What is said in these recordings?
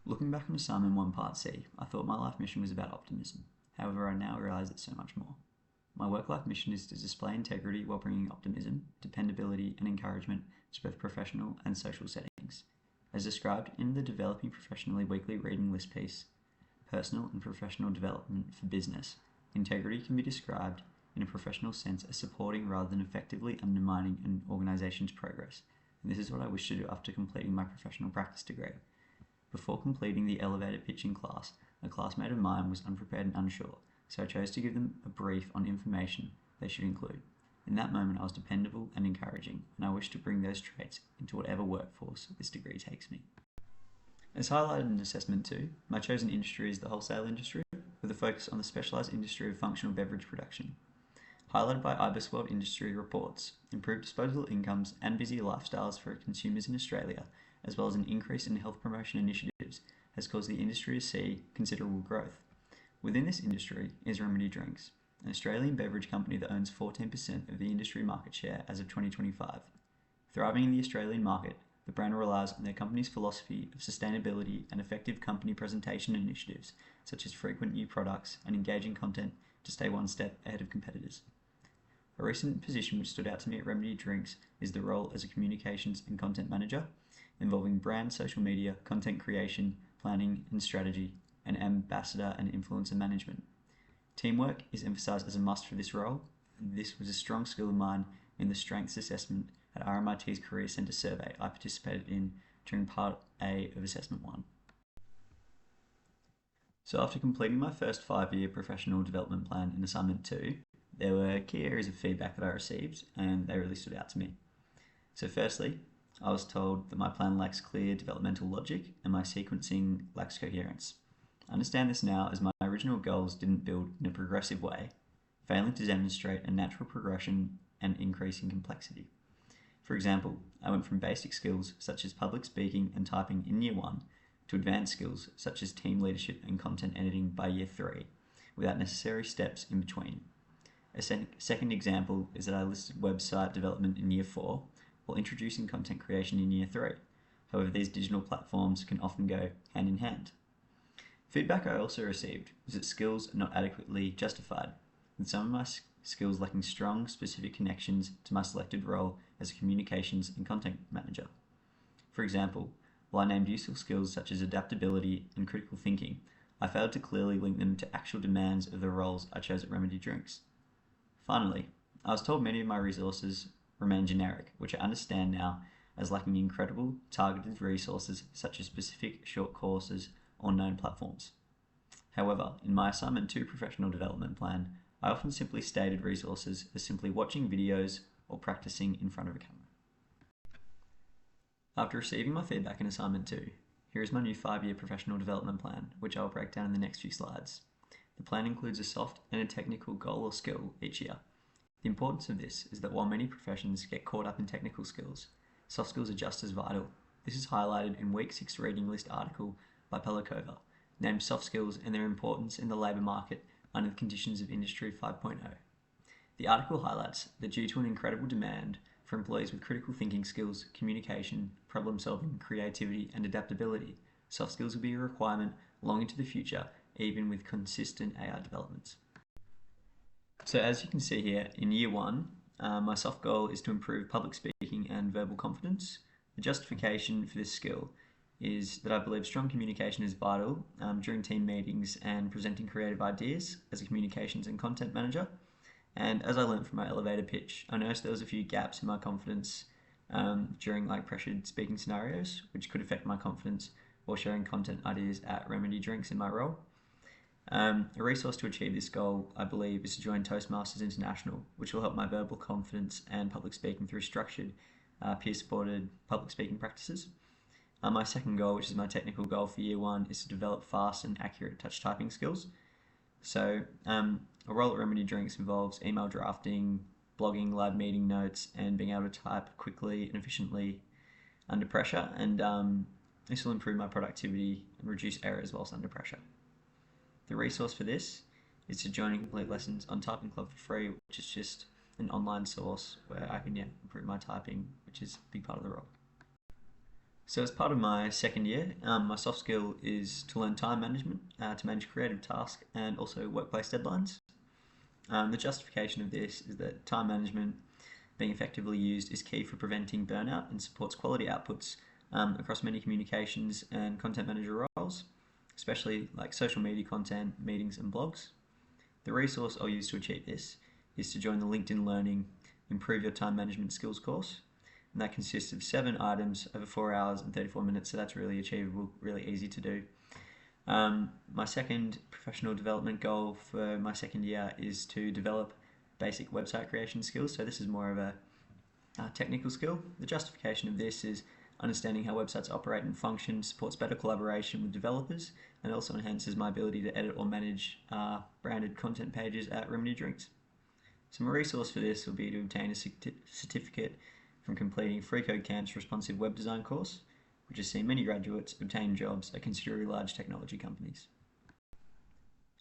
Looking back on Assignment 1 Part C, I thought my life mission was about optimism. However, I now realise it's so much more. My work-life mission is to display integrity while bringing optimism, dependability and encouragement to both professional and social settings. As described in the Developing Professionally weekly reading list piece, Personal and Professional Development for Business, integrity can be described in a professional sense as supporting rather than effectively undermining an organisation's progress, and this is what I wish to do after completing my professional practice degree. Before completing the elevator pitching class, a classmate of mine was unprepared and unsure, so I chose to give them a brief on information they should include. In that moment, I was dependable and encouraging, and I wish to bring those traits into whatever workforce this degree takes me. As highlighted in Assessment 2, my chosen industry is the wholesale industry, with a focus on the specialised industry of functional beverage production. Highlighted by IBIS World Industry reports, improved disposable incomes and busier lifestyles for consumers in Australia, as well as an increase in health promotion initiatives, has caused the industry to see considerable growth. Within this industry is Remedy Drinks, an Australian beverage company that owns 14% of the industry market share as of 2025. Thriving in the Australian market, the brand relies on their company's philosophy of sustainability and effective company presentation initiatives, such as frequent new products and engaging content to stay one step ahead of competitors. A recent position which stood out to me at Remedy Drinks is the role as a communications and content manager, involving brand social media, content creation, planning and strategy, and ambassador and influencer management. Teamwork is emphasised as a must for this role, and this was a strong skill of mine in the strengths assessment at RMIT's Career Centre survey I participated in during Part A of Assessment 1. So after completing my first 5-year professional development plan in Assignment 2, there were key areas of feedback that I received, and they really stood out to me. So firstly, I was told that my plan lacks clear developmental logic and my sequencing lacks coherence. I understand this now as my original goals didn't build in a progressive way, failing to demonstrate a natural progression and increasing complexity. For example, I went from basic skills such as public speaking and typing in Year 1 to advanced skills such as team leadership and content editing by Year 3, without necessary steps in between. A second example is that I listed website development in Year 4 while introducing content creation in Year 3. However, these digital platforms can often go hand in hand. Feedback I also received was that skills are not adequately justified, with some of my skills lacking strong, specific connections to my selected role as a communications and content manager. For example, while I named useful skills such as adaptability and critical thinking, I failed to clearly link them to actual demands of the roles I chose at Remedy Drinks. Finally, I was told many of my resources remain generic, which I understand now as lacking incredible targeted resources such as specific short courses or known platforms. However, in my Assignment 2 professional development plan, I often simply stated resources as simply watching videos or practicing in front of a camera. After receiving my feedback in Assignment 2, here is my new 5-year professional development plan, which I will break down in the next few slides. The plan includes a soft and a technical goal or skill each year. The importance of this is that while many professions get caught up in technical skills, soft skills are just as vital. This is highlighted in Week 6 reading list article by Pelakova, named Soft Skills and Their Importance in the Labour Market under the Conditions of Industry 5.0. The article highlights that due to an incredible demand for employees with critical thinking skills, communication, problem solving, creativity and adaptability, soft skills will be a requirement long into the future, even with consistent AI developments. So as you can see here, in Year 1, my soft goal is to improve public speaking and verbal confidence. The justification for this skill is that I believe strong communication is vital during team meetings and presenting creative ideas as a communications and content manager. And as I learned from my elevator pitch, I noticed there was a few gaps in my confidence during pressured speaking scenarios, which could affect my confidence while sharing content ideas at Remedy Drinks in my role. A resource to achieve this goal, I believe, is to join Toastmasters International, which will help my verbal confidence and public speaking through structured, peer-supported public speaking practices. My second goal, which is my technical goal for Year 1, is to develop fast and accurate touch typing skills. So a role at Remedy Drinks involves email drafting, blogging, live meeting notes, and being able to type quickly and efficiently under pressure, and this will improve my productivity and reduce errors whilst under pressure. The resource for this is to join and complete lessons on Typing Club for free, which is just an online source where I can improve my typing, which is a big part of the role. So as part of my second year, my soft skill is to learn time management, to manage creative tasks and also workplace deadlines. The justification of this is that time management being effectively used is key for preventing burnout and supports quality outputs across many communications and content manager roles, especially like social media content, meetings and blogs. The resource I'll use to achieve this is to join the LinkedIn Learning Improve Your Time Management Skills course. And that consists of 7 items over 4 hours and 34 minutes, so that's really achievable, really easy to do. My second professional development goal for my second year is to develop basic website creation skills. So this is more of a technical skill. The justification of this is understanding how websites operate and function, supports better collaboration with developers, and also enhances my ability to edit or manage branded content pages at Remedy Drinks. So my resource for this will be to obtain a certificate from completing FreeCodeCamp's responsive web design course, which has seen many graduates obtain jobs at considerably large technology companies.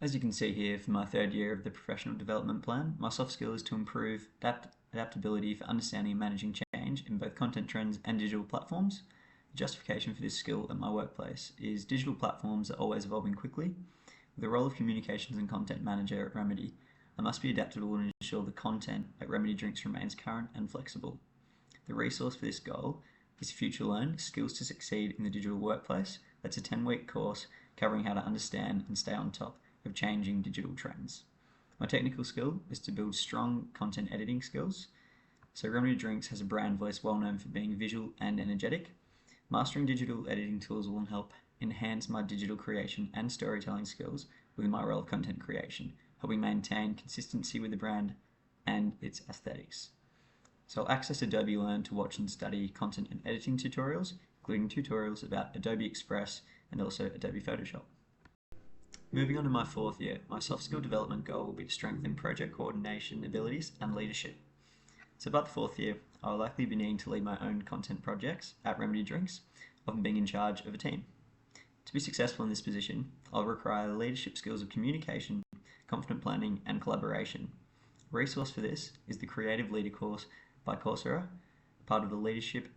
As you can see here, for my third year of the professional development plan, my soft skill is to improve adaptability for understanding and managing change in both content trends and digital platforms. The justification for this skill at my workplace is digital platforms are always evolving quickly. With the role of communications and content manager at Remedy, I must be adaptable and ensure the content at Remedy Drinks remains current and flexible. The resource for this goal is FutureLearn Skills to Succeed in the Digital Workplace. That's a 10-week course covering how to understand and stay on top of changing digital trends. My technical skill is to build strong content editing skills. So Remedy Drinks has a brand voice well known for being visual and energetic. Mastering digital editing tools will help enhance my digital creation and storytelling skills within my role of content creation, helping maintain consistency with the brand and its aesthetics. So I'll access Adobe Learn to watch and study content and editing tutorials, including tutorials about Adobe Express and also Adobe Photoshop. Moving on to my fourth year, my soft skill development goal will be to strengthen project coordination abilities and leadership. So by the fourth year, I will likely be needing to lead my own content projects at Remedy Drinks, often being in charge of a team. To be successful in this position, I'll require the leadership skills of communication, confident planning, and collaboration. A resource for this is the Creative Leader course by Coursera, part of the Leadership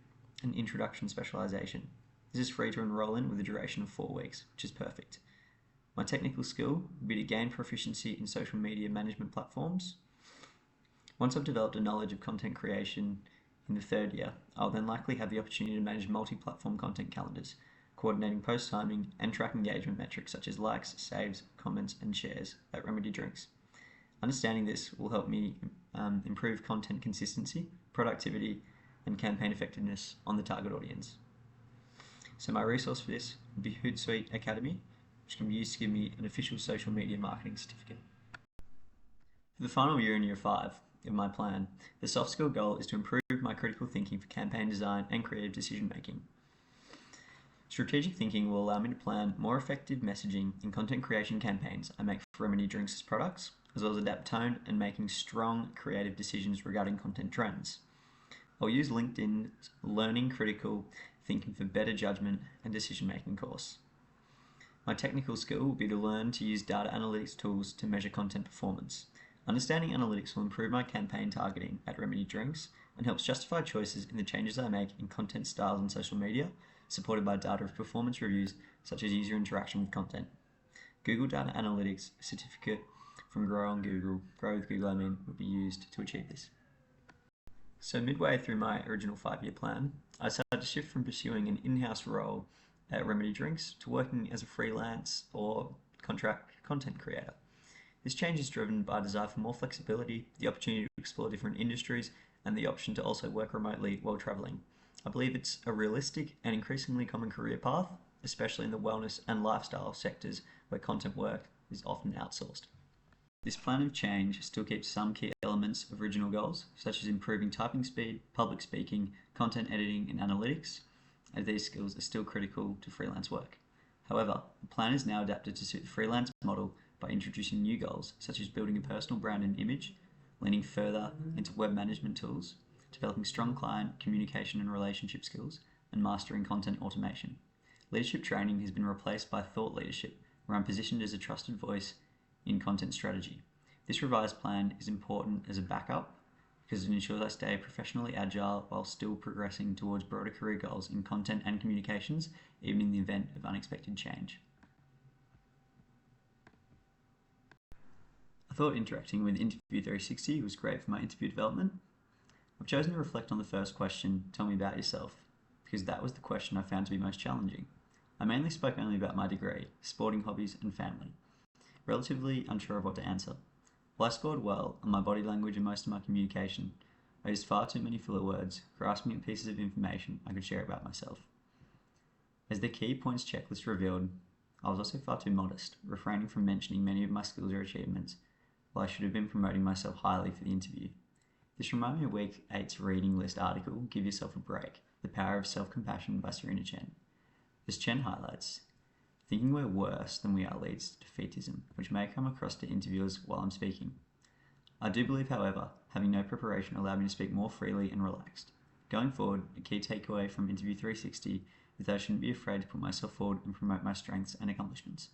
and Introduction specialization. This is free to enroll in with a duration of 4 weeks, which is perfect. My technical skill will be to gain proficiency in social media management platforms. Once I've developed a knowledge of content creation in the third year, I'll then likely have the opportunity to manage multi-platform content calendars, coordinating post timing and track engagement metrics such as likes, saves, comments, and shares at Remedy Drinks. Understanding this will help me improve content consistency, productivity, and campaign effectiveness on the target audience. So my resource for this would be Hootsuite Academy, which can be used to give me an official social media marketing certificate. For the final year in Year 5 of my plan, the soft skill goal is to improve my critical thinking for campaign design and creative decision making. Strategic thinking will allow me to plan more effective messaging in content creation campaigns I make for Remedy Drinks' products, as well as adapt tone and making strong creative decisions regarding content trends. I'll use LinkedIn's Learning Critical Thinking for Better Judgment and Decision Making course. My technical skill will be to learn to use data analytics tools to measure content performance. Understanding analytics will improve my campaign targeting at Remedy Drinks and helps justify choices in the changes I make in content styles on social media, supported by data of performance reviews such as user interaction with content. Google Data Analytics certificate from Grow with Google would be used to achieve this. So midway through my original 5-year plan, I decided to shift from pursuing an in-house role at Remedy Drinks to working as a freelance or contract content creator. This change is driven by a desire for more flexibility, the opportunity to explore different industries, and the option to also work remotely while traveling. I believe it's a realistic and increasingly common career path, especially in the wellness and lifestyle sectors where content work is often outsourced. This plan of change still keeps some key elements of original goals, such as improving typing speed, public speaking, content editing, and analytics, as these skills are still critical to freelance work. However, the plan is now adapted to suit the freelance model by introducing new goals, such as building a personal brand and image, leaning further into web management tools, developing strong client communication and relationship skills, and mastering content automation. Leadership training has been replaced by thought leadership, where I'm positioned as a trusted voice in content strategy. This revised plan is important as a backup because it ensures I stay professionally agile while still progressing towards broader career goals in content and communications, even in the event of unexpected change. I thought interacting with Interview 360 was great for my interview development. I've chosen to reflect on the first question, tell me about yourself, because that was the question I found to be most challenging. I mainly spoke only about my degree, sporting hobbies, and family, relatively unsure of what to answer. While I scored well on my body language and most of my communication, I used far too many filler words, grasping at pieces of information I could share about myself. As the key points checklist revealed, I was also far too modest, refraining from mentioning many of my skills or achievements, while I should have been promoting myself highly for the interview. This reminded me of Week 8's reading list article, Give Yourself a Break, The Power of Self-Compassion by Serena Chen. As Chen highlights, thinking we're worse than we are leads to defeatism, which may come across to interviewers while I'm speaking. I do believe, however, having no preparation allowed me to speak more freely and relaxed. Going forward, a key takeaway from Interview 360 is that I shouldn't be afraid to put myself forward and promote my strengths and accomplishments.